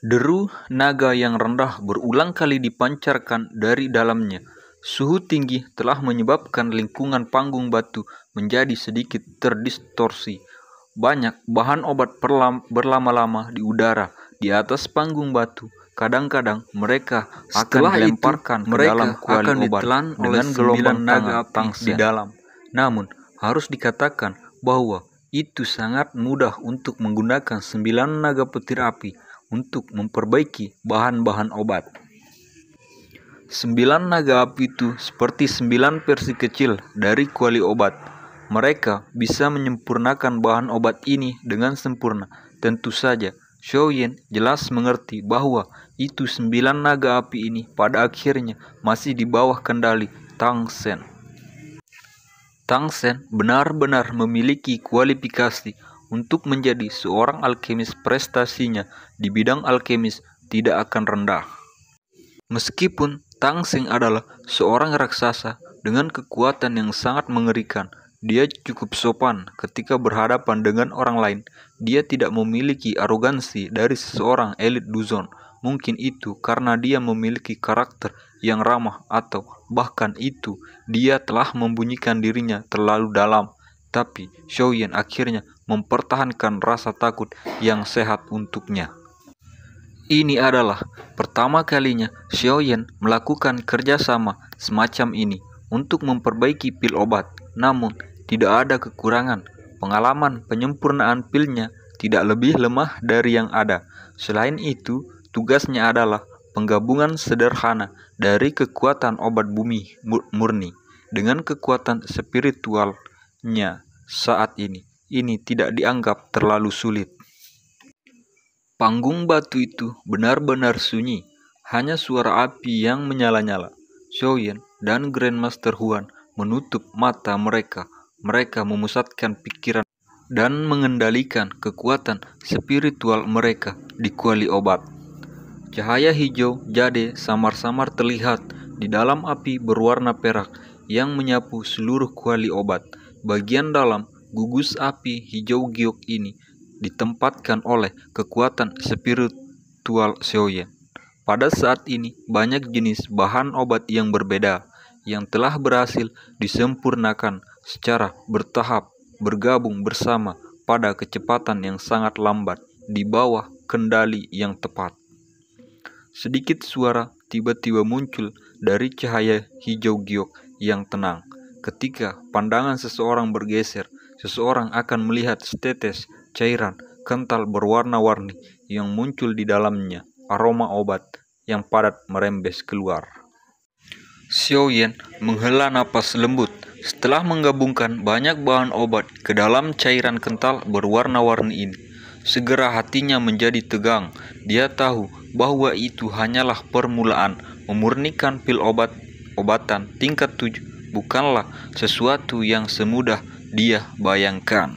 Deru naga yang rendah berulang kali dipancarkan dari dalamnya. Suhu tinggi telah menyebabkan lingkungan panggung batu menjadi sedikit terdistorsi. Banyak bahan obat berlama-lama di udara di atas panggung batu. Kadang-kadang mereka akan dilemparkan ke dalam kuali obat dengan gelombang tangan di dalam. Namun, harus dikatakan bahwa itu sangat mudah untuk menggunakan 9 naga petir api untuk memperbaiki bahan-bahan obat. 9 naga api itu seperti 9 versi kecil dari kuali obat. Mereka bisa menyempurnakan bahan obat ini dengan sempurna. Tentu saja, Xiaoyan jelas mengerti bahwa itu 9 naga api ini pada akhirnya masih di bawah kendali Tang Shen. Tang Shen benar-benar memiliki kualifikasi untuk menjadi seorang alkemis. Prestasinya di bidang alkemis tidak akan rendah. Meskipun Tang Shen adalah seorang raksasa dengan kekuatan yang sangat mengerikan, dia cukup sopan ketika berhadapan dengan orang lain. Dia tidak memiliki arogansi dari seseorang elit Duzon. Mungkin itu karena dia memiliki karakter yang ramah, atau bahkan itu dia telah membunyikan dirinya terlalu dalam. Tapi Xiaoyan akhirnya mempertahankan rasa takut yang sehat untuknya. Ini adalah pertama kalinya Xiaoyan melakukan kerjasama semacam ini untuk memperbaiki pil obat. Namun, tidak ada kekurangan. Pengalaman penyempurnaan pilnya tidak lebih lemah dari yang ada. Selain itu, tugasnya adalah penggabungan sederhana dari kekuatan obat bumi murni dengan kekuatan spiritualnya saat ini. Ini tidak dianggap terlalu sulit. Panggung batu itu benar-benar sunyi, hanya suara api yang menyala-nyala. Xiaoyan dan Grandmaster Huan menutup mata mereka. Mereka memusatkan pikiran dan mengendalikan kekuatan spiritual mereka di kuali obat. Cahaya hijau jade samar-samar terlihat di dalam api berwarna perak yang menyapu seluruh kuali obat. Bagian dalam gugus api hijau giok ini ditempatkan oleh kekuatan spiritual Xiaoyan. Pada saat ini, banyak jenis bahan obat yang berbeda yang telah berhasil disempurnakan secara bertahap bergabung bersama pada kecepatan yang sangat lambat di bawah kendali yang tepat. Sedikit suara tiba-tiba muncul dari cahaya hijau giok yang tenang. Ketika pandangan seseorang bergeser, seseorang akan melihat setetes cairan kental berwarna-warni yang muncul di dalamnya. Aroma obat yang padat merembes keluar. Xiaoyan menghela napas lembut setelah menggabungkan banyak bahan obat ke dalam cairan kental berwarna-warni ini. Segera hatinya menjadi tegang. Dia tahu bahwa itu hanyalah permulaan. Memurnikan pil obatan tingkat 7 bukanlah sesuatu yang semudah dia bayangkan.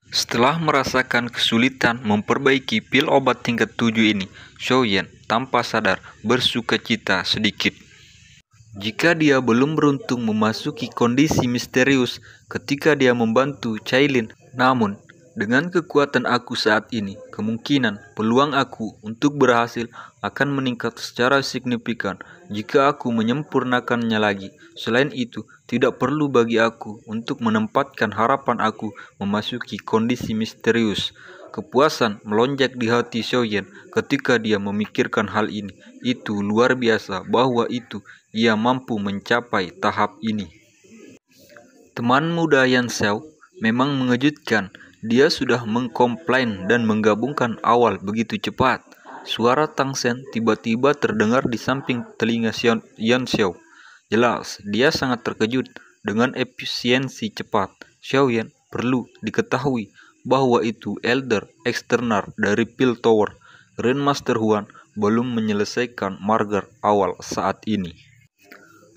Setelah merasakan kesulitan memperbaiki pil obat tingkat 7 ini, Xiaoyan tanpa sadar bersukacita sedikit. Jika dia belum beruntung memasuki kondisi misterius ketika dia membantu Cailin, namun dengan kekuatan aku saat ini, kemungkinan peluang aku untuk berhasil akan meningkat secara signifikan jika aku menyempurnakannya lagi. Selain itu, tidak perlu bagi aku untuk menempatkan harapan aku memasuki kondisi misterius. Kepuasan melonjak di hati Xiaoyan ketika dia memikirkan hal ini. Itu luar biasa bahwa ia mampu mencapai tahap ini. Teman muda Yan Xiao memang mengejutkan. Dia sudah mengkomplain dan menggabungkan awal begitu cepat. Suara Tang Shen tiba-tiba terdengar di samping telinga Yan Xiao. Jelas, dia sangat terkejut dengan efisiensi cepat. Xiaoyan perlu diketahui bahwa itu elder eksternal dari Pil Tower. Grandmaster Huan belum menyelesaikan marker awal saat ini.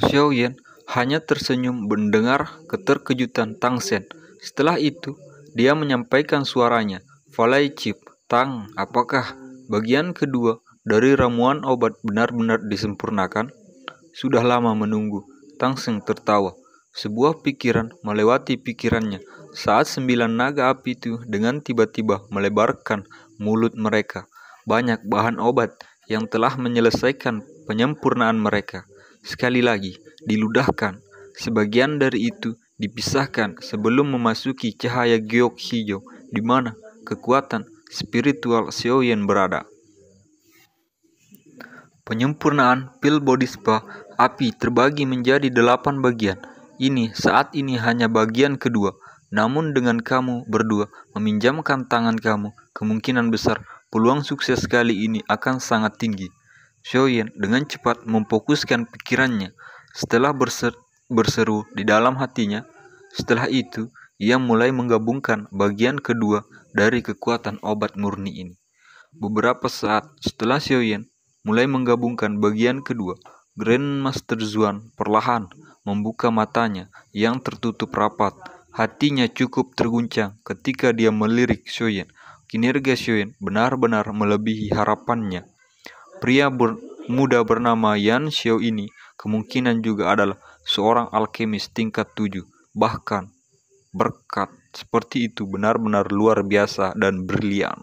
Xiaoyan hanya tersenyum mendengar keterkejutan Tang Shen. Setelah itu, dia menyampaikan suaranya, "Valai Chip, Tang, apakah bagian kedua dari ramuan obat benar-benar disempurnakan?" "Sudah lama menunggu." Tang Shen tertawa. Sebuah pikiran melewati pikirannya saat 9 naga api itu dengan tiba-tiba melebarkan mulut mereka. banyak bahan obat yang telah menyelesaikan penyempurnaan mereka. Sekali lagi, diludahkan. Sebagian dari itu dipisahkan sebelum memasuki cahaya giok hijau, di mana kekuatan spiritual Xiaoyan berada. Penyempurnaan pil body spa api terbagi menjadi 8 bagian. Ini saat ini hanya bagian kedua. Namun dengan kamu berdua meminjamkan tangan kamu, kemungkinan besar peluang sukses kali ini akan sangat tinggi. Xiaoyan dengan cepat memfokuskan pikirannya. Setelah berseru di dalam hatinya, setelah itu ia mulai menggabungkan bagian kedua dari kekuatan obat murni ini. Beberapa saat setelah Xiaoyan mulai menggabungkan bagian kedua, Grandmaster Zuan perlahan membuka matanya yang tertutup rapat. Hatinya cukup terguncang ketika dia melirik Xiaoyan. Kinerja Xiaoyan benar-benar melebihi harapannya. Pria muda bernama Yan Xiao ini kemungkinan juga adalah seorang alkemis tingkat 7. Bahkan berkat seperti itu benar-benar luar biasa dan brilian.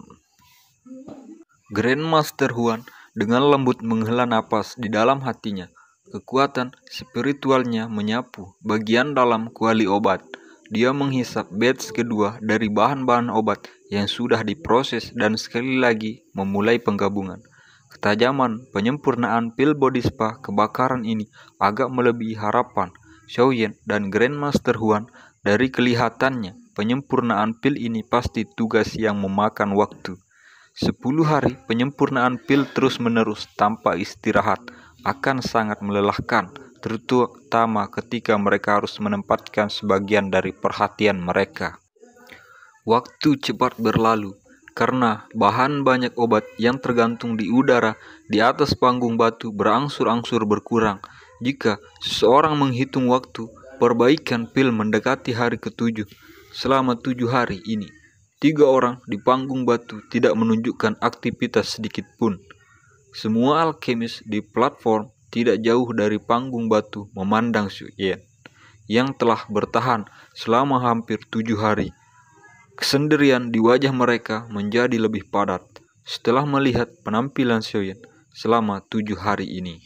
Grandmaster Huan dengan lembut menghela napas di dalam hatinya. Kekuatan spiritualnya menyapu bagian dalam kuali obat. Dia menghisap batch kedua dari bahan-bahan obat yang sudah diproses dan sekali lagi memulai penggabungan. Ketajaman penyempurnaan pil body spa kebakaran ini agak melebihi harapan Xiaoyan dan Grandmaster Huan. Dari kelihatannya, penyempurnaan pil ini pasti tugas yang memakan waktu. 10 hari penyempurnaan pil terus-menerus tanpa istirahat akan sangat melelahkan, terutama ketika mereka harus menempatkan sebagian dari perhatian mereka. Waktu cepat berlalu, karena bahan banyak obat yang tergantung di udara di atas panggung batu berangsur-angsur berkurang. Jika seseorang menghitung waktu, perbaikan pil mendekati hari ke-7. Selama 7 hari ini, 3 orang di panggung batu tidak menunjukkan aktivitas sedikit pun. Semua alkemis di platform tidak jauh dari panggung batu memandang Xiaoyan yang telah bertahan selama hampir 7 hari. Kesendirian di wajah mereka menjadi lebih padat setelah melihat penampilan Xiaoyan selama 7 hari ini.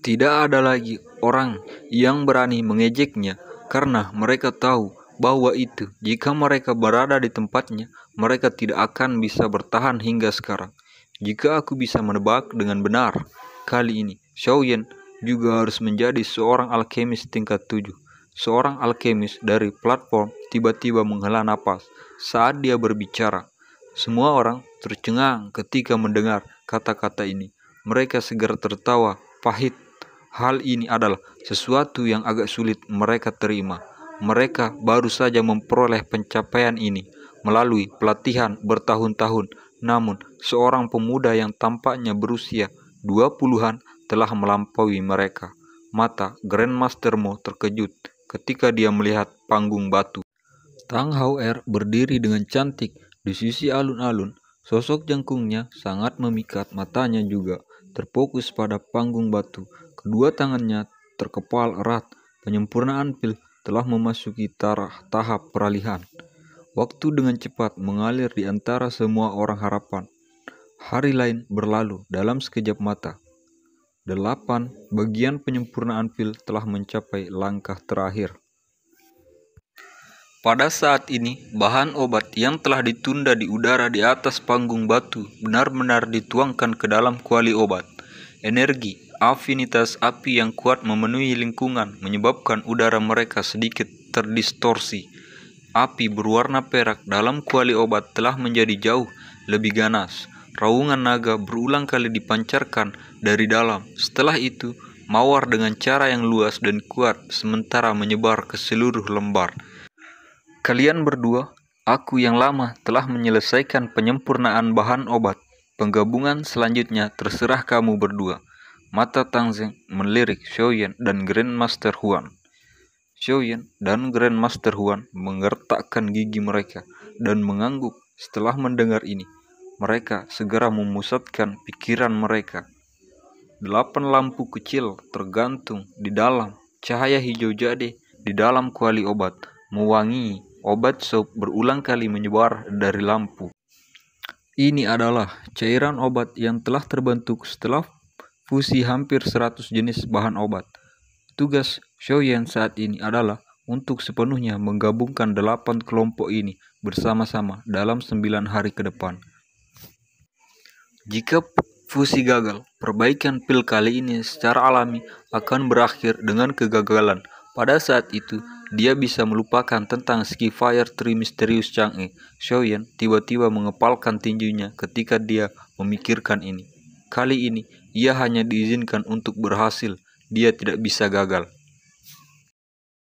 Tidak ada lagi orang yang berani mengejeknya karena mereka tahu bahwa jika mereka berada di tempatnya, mereka tidak akan bisa bertahan hingga sekarang. Jika aku bisa menebak dengan benar, kali ini Xiaoyan juga harus menjadi seorang alkemis tingkat 7. Seorang alkemis dari platform tiba-tiba menghela napas saat dia berbicara. Semua orang tercengang ketika mendengar kata-kata ini. Mereka segera tertawa pahit. Hal ini adalah sesuatu yang agak sulit mereka terima. Mereka baru saja memperoleh pencapaian ini melalui pelatihan bertahun-tahun. Namun, seorang pemuda yang tampaknya berusia 20-an telah melampaui mereka. Mata Grandmaster Mo terkejut ketika dia melihat panggung batu. Tang Hauer berdiri dengan cantik di sisi alun-alun. Sosok jangkungnya sangat memikat, matanya juga terfokus pada panggung batu. Kedua tangannya terkepal erat. Penyempurnaan pil telah memasuki tahap peralihan. Waktu dengan cepat mengalir di antara semua orang harapan. Hari lain berlalu dalam sekejap mata. 8 bagian penyempurnaan pil telah mencapai langkah terakhir. Pada saat ini, bahan obat yang telah ditunda di udara di atas panggung batu benar-benar dituangkan ke dalam kuali obat. Energi, afinitas api yang kuat memenuhi lingkungan menyebabkan udara mereka sedikit terdistorsi. Api berwarna perak dalam kuali obat telah menjadi jauh lebih ganas. Raungan naga berulang kali dipancarkan dari dalam. Setelah itu, mawar dengan cara yang luas dan kuat sementara menyebar ke seluruh lembar. Kalian berdua, aku yang lama telah menyelesaikan penyempurnaan bahan obat. Penggabungan selanjutnya terserah kamu berdua. Mata Tang Zeng melirik Xiaoyan dan Grandmaster Huan. Xiaoyan dan Grandmaster Huan menggertakkan gigi mereka dan mengangguk setelah mendengar ini. Mereka segera memusatkan pikiran mereka. 8 lampu kecil tergantung di dalam cahaya hijau jade di dalam kuali obat. Mewangi obat soap berulang kali menyebar dari lampu. Ini adalah cairan obat yang telah terbentuk setelah fusi hampir 100 jenis bahan obat. Tugas Xiaoyan saat ini adalah untuk sepenuhnya menggabungkan 8 kelompok ini bersama-sama dalam 9 hari ke depan. Jika fusi gagal, perbaikan pil kali ini secara alami akan berakhir dengan kegagalan. Pada saat itu, dia bisa melupakan tentang Ski Fire Tree misterius Chang'e. Xiaoyan tiba-tiba mengepalkan tinjunya ketika dia memikirkan ini. Kali ini, ia hanya diizinkan untuk berhasil, dia tidak bisa gagal.